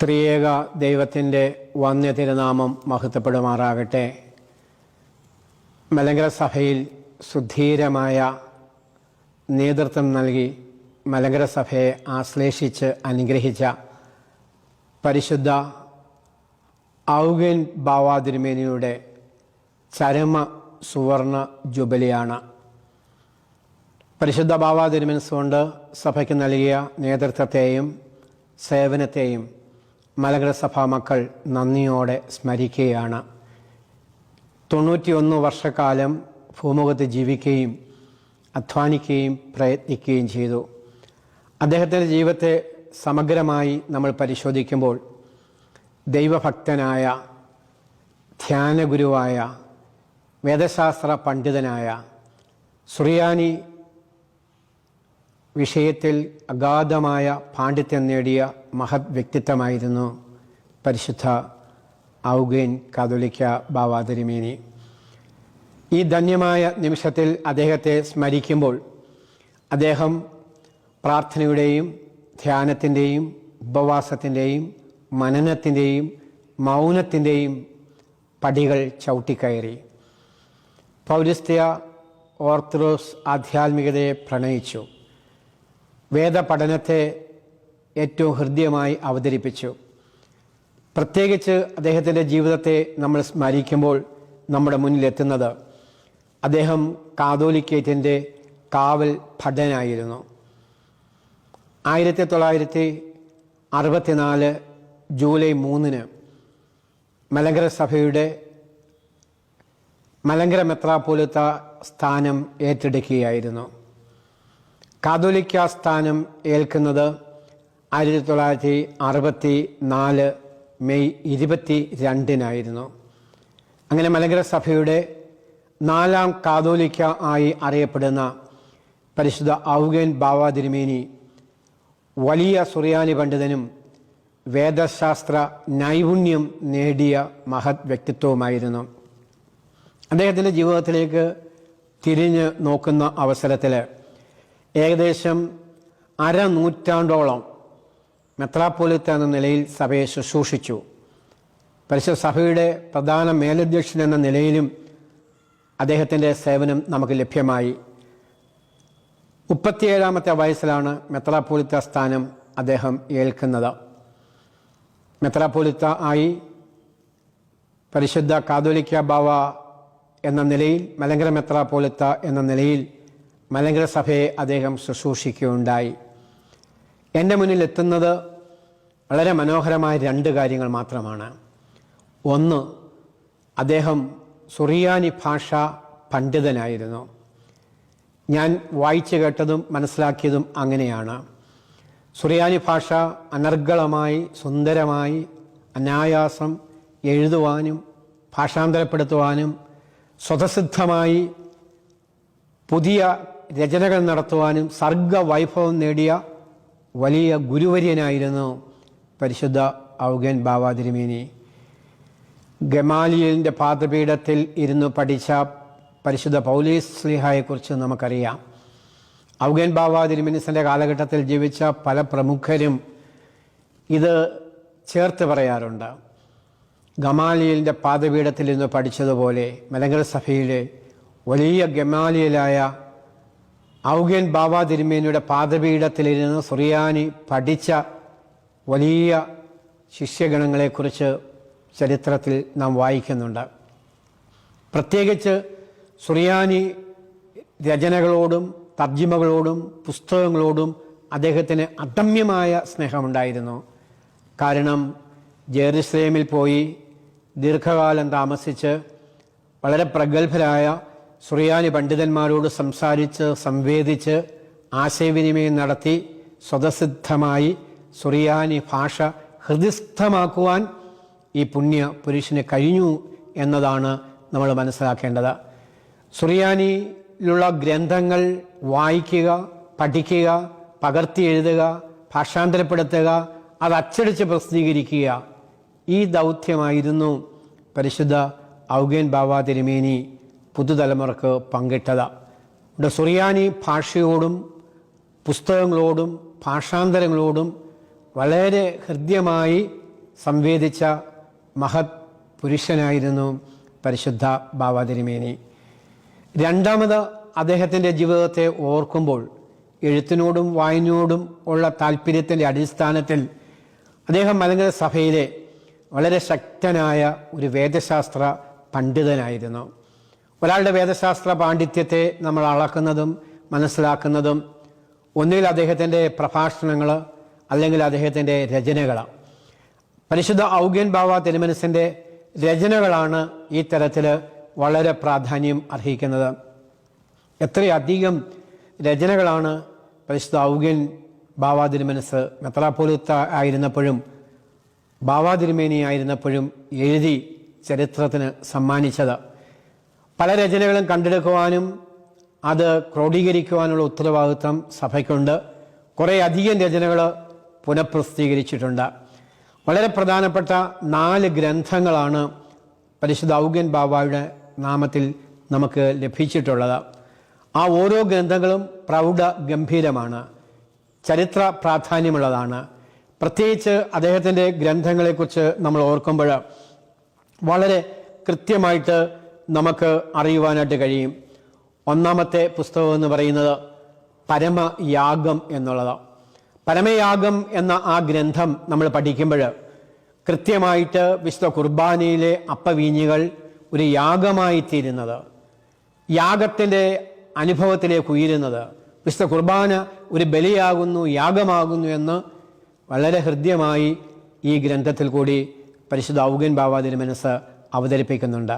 ത്രിയേക ദൈവത്തിൻ്റെ വന്യ തിരുനാമം മഹത്വപ്പെടുമാറാകട്ടെ. മലങ്കര സഭയിൽ സുധീരമായ നേതൃത്വം നൽകി മലങ്കര സഭയെ ആശ്ലേഷിച്ച് അനുഗ്രഹിച്ച പരിശുദ്ധ ഔഗേൻ ബാവ തിരുമേനിയുടെ ചരമ സുവർണ ജൂബിലിയാണ്. പരിശുദ്ധ ബാവ തിരുമേനിസ് കൊണ്ട് സഭയ്ക്ക് നൽകിയ നേതൃത്വത്തെയും സേവനത്തെയും മലങ്കര സഭാ മക്കൾ നന്ദിയോടെ സ്മരിക്കുകയാണ്. 91 വർഷക്കാലം ഭൂമുഖത്ത് ജീവിക്കുകയും അധ്വാനിക്കുകയും പ്രയത്നിക്കുകയും ചെയ്തു. അദ്ദേഹത്തിൻ്റെ ജീവിതത്തെ സമഗ്രമായി നമ്മൾ പരിശോധിക്കുമ്പോൾ ദൈവഭക്തനായ, ധ്യാനഗുരുവായ, വേദശാസ്ത്ര പണ്ഡിതനായ, സുറിയാനി വിഷയത്തിൽ അഗാധമായ പാണ്ഡിത്യം നേടിയ മഹത് വ്യക്തിത്വമായിരുന്നു പരിശുദ്ധ ഔഗേൻ കാതോലിക്ക ബാവ തിരുമേനി. ഈ ധന്യമായ നിമിഷത്തിൽ അദ്ദേഹത്തെ സ്മരിക്കുമ്പോൾ അദ്ദേഹം പ്രാർത്ഥനയുടെയും ധ്യാനത്തിൻ്റെയും ഉപവാസത്തിൻ്റെയും മനനത്തിൻ്റെയും മൗനത്തിൻ്റെയും പടികൾ ചവിട്ടിക്കയറി പൗരസ്ത്യ ഓർത്തഡോക്സ് ആധ്യാത്മികതയെ പ്രണയിച്ചു. വേദപഠനത്തെ ഏറ്റവും ഹൃദ്യമായി അവതരിപ്പിച്ചു. പ്രത്യേകിച്ച് അദ്ദേഹത്തിൻ്റെ ജീവിതത്തെ നമ്മൾ സ്മരിക്കുമ്പോൾ നമ്മുടെ മുന്നിലെത്തുന്നത് അദ്ദേഹം കാതോലിക്കേറ്റിൻ്റെ കാവൽ ഭടനായിരുന്നു. 1964 ജൂലൈ 3 മലങ്കര സഭയുടെ മലങ്കര മെത്രാപ്പോലിത്ത സ്ഥാനം ഏറ്റെടുക്കുകയായിരുന്നു. കാതോലിക്ക സ്ഥാനം ഏൽക്കുന്നത് 1964 മെയ് 22 അങ്ങനെ മലങ്കര സഭയുടെ 4ാം കാതോലിക്ക ആയി അറിയപ്പെടുന്ന പരിശുദ്ധ ഔഗേൻ ബാവ തിരുമേനി വലിയ സുറിയാനി പണ്ഡിതനും വേദശാസ്ത്ര നൈപുണ്യം നേടിയ മഹത് വ്യക്തിത്വവുമായിരുന്നു. അദ്ദേഹത്തിൻ്റെ ജീവിതത്തിലേക്ക് തിരിഞ്ഞ് നോക്കുന്ന അവസരത്തിൽ ഏകദേശം അരനൂറ്റാണ്ടോളം മെത്രാപ്പോലിത്ത എന്ന നിലയിൽ സഭയെ ശുശ്രൂഷിച്ചു. പരിശുദ്ധ സഭയുടെ പ്രധാന മേലധ്യക്ഷൻ എന്ന നിലയിലും അദ്ദേഹത്തിൻ്റെ സേവനം നമുക്ക് ലഭ്യമായി. 37ാമത്തെ വയസ്സിലാണ് മെത്രാപ്പോലിത്ത സ്ഥാനം അദ്ദേഹം ഏൽക്കുന്നത്. മെത്രാപ്പോലിത്ത ആയി പരിശുദ്ധ കാതോലിക്ക ബാവ എന്ന നിലയിൽ, മലങ്കര മെത്രാപ്പോലിത്ത എന്ന നിലയിൽ മലങ്കര സഭയെ അദ്ദേഹം ശുശ്രൂഷിക്കുകയുണ്ടായി. എൻ്റെ മുന്നിൽ എത്തുന്നത് വളരെ മനോഹരമായ 2 കാര്യങ്ങൾ മാത്രമാണ്. ഒന്ന്, അദ്ദേഹം സുറിയാനി ഭാഷ പണ്ഡിതനായിരുന്നു. ഞാൻ വായിച്ചു കേട്ടതും മനസ്സിലാക്കിയതും അങ്ങനെയാണ്. സുറിയാനി ഭാഷ അനർഗളമായി, സുന്ദരമായി, അനായാസം എഴുതുവാനും ഭാഷാന്തരപ്പെടുത്തുവാനും സ്വതസിദ്ധമായി പുതിയ രചനകൾ നടത്തുവാനും സർഗവൈഭവം നേടിയ വലിയ ഗുരുവര്യനായിരുന്നു പരിശുദ്ധ ഔഗേൻ ബാവ തിരുമേനി. ഗമാലിയലിൻ്റെ പാദപീഠത്തിൽ ഇരുന്ന് പഠിച്ച പരിശുദ്ധ പൗലോസ് ശ്ലീഹായെക്കുറിച്ച് നമുക്കറിയാം. ഔഗേൻ ബാവ തിരുമേനിസിൻ്റെ കാലഘട്ടത്തിൽ ജീവിച്ച പല പ്രമുഖരും ഇത് ചേർത്ത് പറയാറുണ്ട്. ഗമാലിയലിൻ്റെ പാദപീഠത്തിൽ ഇരുന്ന് പഠിച്ചതുപോലെ മലങ്കര സഭയിലെ വലിയ ഗമാലിയലായ ഔഗേൻ ബാവ തിരുമേനിയുടെ പാദപീഠത്തിലിരുന്ന് സുറിയാനി പഠിച്ച വലിയ ശിഷ്യഗണങ്ങളെക്കുറിച്ച് ചരിത്രത്തിൽ നാം വായിക്കുന്നുണ്ട്. പ്രത്യേകിച്ച് സുറിയാനി രചനകളോടും തർജിമകളോടും പുസ്തകങ്ങളോടും അദ്ദേഹത്തിന് അദമ്യമായ സ്നേഹമുണ്ടായിരുന്നു. കാരണം ജെറുസലേമിൽ പോയി ദീർഘകാലം താമസിച്ച് വളരെ പ്രഗത്ഭരായ സുറിയാനി പണ്ഡിതന്മാരോട് സംസാരിച്ച് സംവേദിച്ച് ആശയവിനിമയം നടത്തി സ്വതസിദ്ധമായി സുറിയാനി ഭാഷ ഹൃദിസ്ഥമാക്കുവാൻ ഈ പുണ്യ പുരുഷന് കഴിഞ്ഞു എന്നതാണ് നമ്മൾ മനസ്സിലാക്കേണ്ടത്. സുറിയാനിയിലുള്ള ഗ്രന്ഥങ്ങൾ വായിക്കുക, പഠിക്കുക, പകർത്തി എഴുതുക, ഭാഷാന്തരപ്പെടുത്തുക, അത് അച്ചടിച്ച് പ്രസിദ്ധീകരിക്കുക, ഈ ദൗത്യമായിരുന്നു പരിശുദ്ധ ഔഗേൻ ബാവ തിരുമേനി പുതുതലമുറക്ക് പങ്കിട്ടത്. ഇവിടെ സുറിയാനി ഭാഷയോടും പുസ്തകങ്ങളോടും ഭാഷാന്തരങ്ങളോടും വളരെ ഹൃദ്യമായി സംവേദിച്ച മഹത് പുരുഷനായിരുന്നു പരിശുദ്ധ ബാവ തിരുമേനി. രണ്ടാമത് അദ്ദേഹത്തിൻ്റെ ജീവിതത്തെ ഓർക്കുമ്പോൾ എഴുത്തിനോടും വായനയോടും ഉള്ള താല്പര്യത്തിൻ്റെ അടിസ്ഥാനത്തിൽ അദ്ദേഹം മലങ്കര സഭയിലെ വളരെ ശക്തനായ ഒരു വേദശാസ്ത്ര പണ്ഡിതനായിരുന്നു. ഒരാളുടെ വേദശാസ്ത്ര പാണ്ഡിത്യത്തെ നമ്മൾ അളക്കുന്നതും മനസ്സിലാക്കുന്നതും ഒന്നുകിൽ അദ്ദേഹത്തിൻ്റെ പ്രഭാഷണങ്ങൾ അല്ലെങ്കിൽ അദ്ദേഹത്തിൻ്റെ രചനകൾ. പരിശുദ്ധ ഔഗ്യൻ ബാവ തിരുമനസിൻ്റെ രചനകളാണ് ഈ തരത്തിൽ വളരെ പ്രാധാന്യം അർഹിക്കുന്നത്. എത്രയധികം രചനകളാണ് പരിശുദ്ധ ഔഗ്യൻ ബാവ തിരുമനസ് മെത്രാപ്പോലീത്ത ആയിരുന്നപ്പോഴും ബാവ തിരുമേനി ആയിരുന്നപ്പോഴും എഴുതി ചരിത്രത്തിന് സമ്മാനിച്ചത്. പല രചനകളും കണ്ടെടുക്കുവാനും അത് ക്രോഡീകരിക്കുവാനുള്ള ഉത്തരവാദിത്വം സഭയ്ക്കുണ്ട്. കുറേ അധികം രചനകൾ പുനഃപ്രസിദ്ധീകരിച്ചിട്ടുണ്ട്. വളരെ പ്രധാനപ്പെട്ട 4 ഗ്രന്ഥങ്ങളാണ് പരിശുദ്ധ ഔഗ്യൻ ബാവയുടെ നാമത്തിൽ നമുക്ക് ലഭിച്ചിട്ടുള്ളത്. ആ ഓരോ ഗ്രന്ഥങ്ങളും പ്രൗഢ ഗംഭീരമാണ്, ചരിത്ര പ്രാധാന്യമുള്ളതാണ്. പ്രത്യേകിച്ച് അദ്ദേഹത്തിൻ്റെ ഗ്രന്ഥങ്ങളെക്കുറിച്ച് നമ്മൾ ഓർക്കുമ്പോൾ വളരെ കൃത്യമായിട്ട് നമുക്ക് അറിയുവാനായിട്ട് കഴിയും. ഒന്നാമത്തെ പുസ്തകം എന്ന് പറയുന്നത് പരമയാഗം എന്നുള്ളത്. പരമയാഗം എന്ന ആ ഗ്രന്ഥം നമ്മൾ പഠിക്കുമ്പോൾ കൃത്യമായിട്ട് വിശുദ്ധ കുർബാനയിലെ അപ്പവീഞ്ഞുകൾ ഒരു യാഗമായി തീരുന്നത്, യാഗത്തിൻ്റെ അനുഭവത്തിലേക്ക് ഉയരുന്നത്, വിശുദ്ധ കുർബാന ഒരു ബലിയാകുന്നു, യാഗമാകുന്നു എന്ന് വളരെ ഹൃദ്യമായി ഈ ഗ്രന്ഥത്തിൽ കൂടി പരിശുദ്ധ ഔഗ്യൻ ബാവ തിരുമനസ് അവതരിപ്പിക്കുന്നുണ്ട്.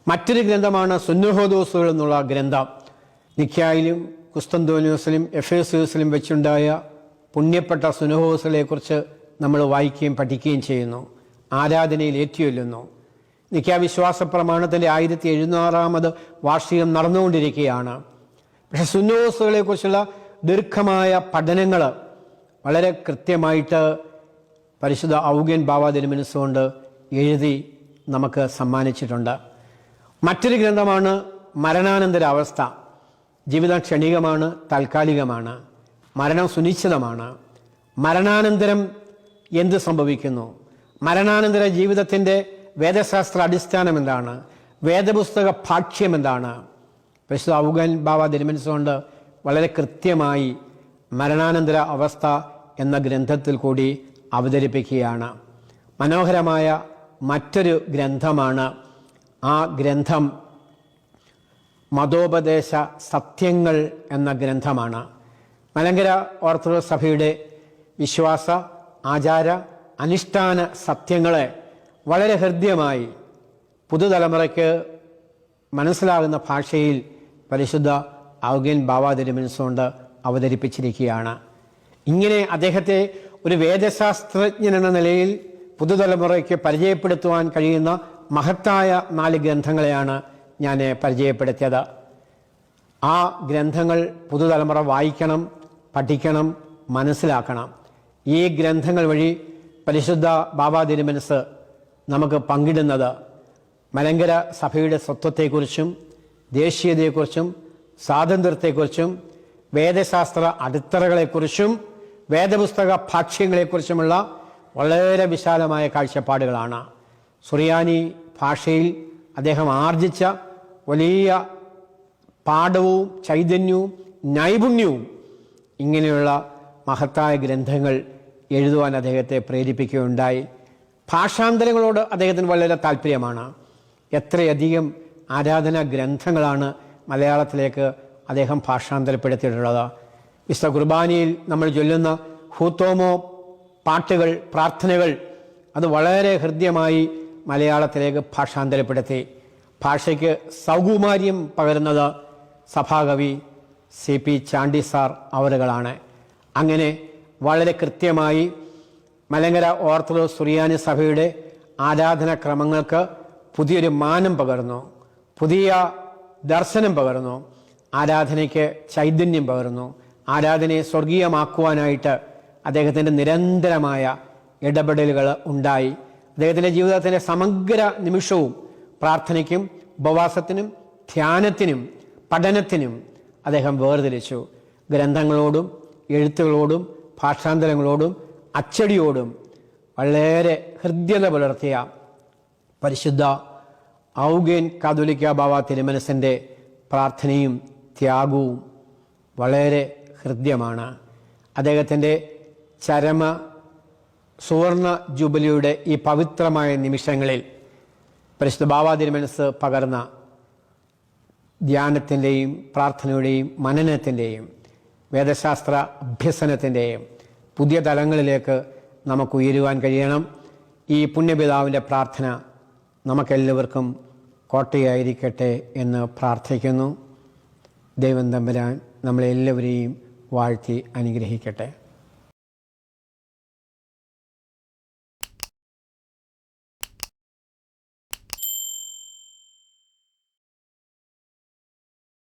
മറ്റൊരു ഗ്രന്ഥമാണ് സുന്നഹോദോസുകൾ എന്നുള്ള ഗ്രന്ഥം. നിക്കായിലും കുസ്തന്തോനിയോസിലും എഫേസോസിലും വെച്ചുണ്ടായ പുണ്യപ്പെട്ട സുന്നഹോദോസുകളെക്കുറിച്ച് നമ്മൾ വായിക്കുകയും പഠിക്കുകയും ചെയ്യുന്നു, ആരാധനയിൽ ഏറ്റുചൊല്ലുന്നു. നിക്കാ വിശ്വാസ പ്രമാണത്തിൻ്റെ 1706 വാർഷികം നടന്നുകൊണ്ടിരിക്കുകയാണ്. പക്ഷെ സുന്നഹോദോസുകളെക്കുറിച്ചുള്ള ദീർഘമായ പഠനങ്ങൾ വളരെ കൃത്യമായിട്ട് പരിശുദ്ധ ഔഗ്യൻ ബാവ തിരുമനസ് കൊണ്ട് എഴുതി നമുക്ക് സമ്മാനിച്ചിട്ടുണ്ട്. മറ്റൊരു ഗ്രന്ഥമാണ് മരണാനന്തര അവസ്ഥ. ജീവിതം ക്ഷണികമാണ്, താൽക്കാലികമാണ്, മരണം സുനിശ്ചിതമാണ്. മരണാനന്തരം എന്ത് സംഭവിക്കുന്നു, മരണാനന്തര ജീവിതത്തിൻ്റെ വേദശാസ്ത്ര അടിസ്ഥാനം എന്താണ്, വേദപുസ്തക ഭാഷ്യം എന്താണ്, പരിശുദ്ധ ഔഗ്യൻ ബാവ തിരുമനസ് കൊണ്ട് വളരെ കൃത്യമായി മരണാനന്തര അവസ്ഥ എന്ന ഗ്രന്ഥത്തിൽ കൂടി അവതരിപ്പിക്കുകയാണ്. മനോഹരമായ മറ്റൊരു ഗ്രന്ഥമാണ്. ആ ഗ്രന്ഥം മതോപദേശ സത്യങ്ങൾ എന്ന ഗ്രന്ഥമാണ്. മലങ്കര ഓർത്തഡോക്സ് സഭയുടെ വിശ്വാസ, ആചാര, അനുഷ്ഠാന സത്യങ്ങളെ വളരെ ഹൃദ്യമായി പുതുതലമുറയ്ക്ക് മനസ്സിലാകുന്ന ഭാഷയിൽ പരിശുദ്ധ ഔഗ്യൻ ബാവ തിരുമനസ് കൊണ്ട് അവതരിപ്പിച്ചിരിക്കുകയാണ്. ഇങ്ങനെ അദ്ദേഹത്തെ ഒരു വേദശാസ്ത്രജ്ഞൻ എന്ന നിലയിൽ പുതുതലമുറയ്ക്ക് പരിചയപ്പെടുത്തുവാൻ കഴിയുന്ന മഹത്തായ 4 ഗ്രന്ഥങ്ങളെയാണ് ഞാൻ പരിചയപ്പെടുത്തിയത്. ആ ഗ്രന്ഥങ്ങൾ പുതുതലമുറ വായിക്കണം, പഠിക്കണം, മനസ്സിലാക്കണം. ഈ ഗ്രന്ഥങ്ങൾ വഴി പരിശുദ്ധ ബാവ തിരുമനസ് നമുക്ക് പങ്കിടുന്നത് മലങ്കര സഭയുടെ സ്വത്വത്തെക്കുറിച്ചും ദേശീയതയെക്കുറിച്ചും സ്വാതന്ത്ര്യത്തെക്കുറിച്ചും വേദശാസ്ത്ര അടിത്തറകളെക്കുറിച്ചും വേദപുസ്തക ഭാഷ്യങ്ങളെക്കുറിച്ചുമുള്ള വളരെ വിശാലമായ കാഴ്ചപ്പാടുകളാണ്. സുറിയാനി ഭാഷയിൽ അദ്ദേഹം ആർജിച്ച വലിയ പാഠവും ചൈതന്യവും നൈപുണ്യവും ഇങ്ങനെയുള്ള മഹത്തായ ഗ്രന്ഥങ്ങൾ എഴുതുവാൻ അദ്ദേഹത്തെ പ്രേരിപ്പിക്കുകയുണ്ടായി. ഭാഷാന്തരങ്ങളോട് അദ്ദേഹത്തിന് വളരെ താല്പര്യമാണ്. എത്രയധികം ആരാധനാ ഗ്രന്ഥങ്ങളാണ് മലയാളത്തിലേക്ക് അദ്ദേഹം ഭാഷാന്തരപ്പെടുത്തിയിട്ടുള്ളത്. വിശുദ്ധ കുർബാനയിൽ നമ്മൾ ചൊല്ലുന്ന ഹൂത്തോമോ പാട്ടുകൾ, പ്രാർത്ഥനകൾ, അത് വളരെ ഹൃദ്യമായി മലയാളത്തിലേക്ക് ഭാഷാന്തരപ്പെടുത്തി. ഭാഷയ്ക്ക് സൗകുമാര്യം പകരുന്നത് സഭാകവി CP ചാണ്ടി സാർ അവരുകളാണ്. അങ്ങനെ വളരെ കൃത്യമായി മലങ്കര ഓർത്തഡോക്സ് സുറിയാനി സഭയുടെ ആരാധനാക്രമങ്ങൾക്ക് പുതിയൊരു മാനം പകർന്നു, പുതിയ ദർശനം പകർന്നു, ആരാധനയ്ക്ക് ചൈതന്യം പകർന്നു. ആരാധനയെ സ്വർഗീയമാക്കുവാനായിട്ട് അദ്ദേഹത്തിൻ്റെ നിരന്തരമായ ഇടപെടലുകൾ ഉണ്ടായി. അദ്ദേഹത്തിൻ്റെ ജീവിതത്തിൻ്റെ സമഗ്ര നിമിഷവും പ്രാർത്ഥനയ്ക്കും ഉപവാസത്തിനും ധ്യാനത്തിനും പഠനത്തിനും അദ്ദേഹം വേർതിരിച്ചു. ഗ്രന്ഥങ്ങളോടും എഴുത്തുകളോടും ഭാഷാന്തരങ്ങളോടും അച്ചടിയോടും വളരെ ഹൃദ്യത പുലർത്തിയ പരിശുദ്ധ ഔഗേൻ കാതോലിക്ക ബാവ തിരുമനസിൻ്റെ പ്രാർത്ഥനയും ത്യാഗവും വളരെ ഹൃദ്യമാണ്. അദ്ദേഹത്തിൻ്റെ ചരമ സുവർണ ജൂബിലിയുടെ ഈ പവിത്രമായ നിമിഷങ്ങളിൽ പരിശുദ്ധ ബാവ തിരുമനസ് പകർന്ന ധ്യാനത്തിൻ്റെയും പ്രാർത്ഥനയുടെയും മനനത്തിൻ്റെയും വേദശാസ്ത്ര അഭ്യസനത്തിൻ്റെയും പുതിയ തലങ്ങളിലേക്ക് നമുക്ക് ഉയരുവാൻ കഴിയണം. ഈ പുണ്യപിതാവിൻ്റെ പ്രാർത്ഥന നമുക്കെല്ലാവർക്കും കോട്ടയായിരിക്കട്ടെ എന്ന് പ്രാർത്ഥിക്കുന്നു. ദൈവം തമ്പുരാൻ നമ്മളെല്ലാവരെയും വാഴ്ത്തി അനുഗ്രഹിക്കട്ടെ.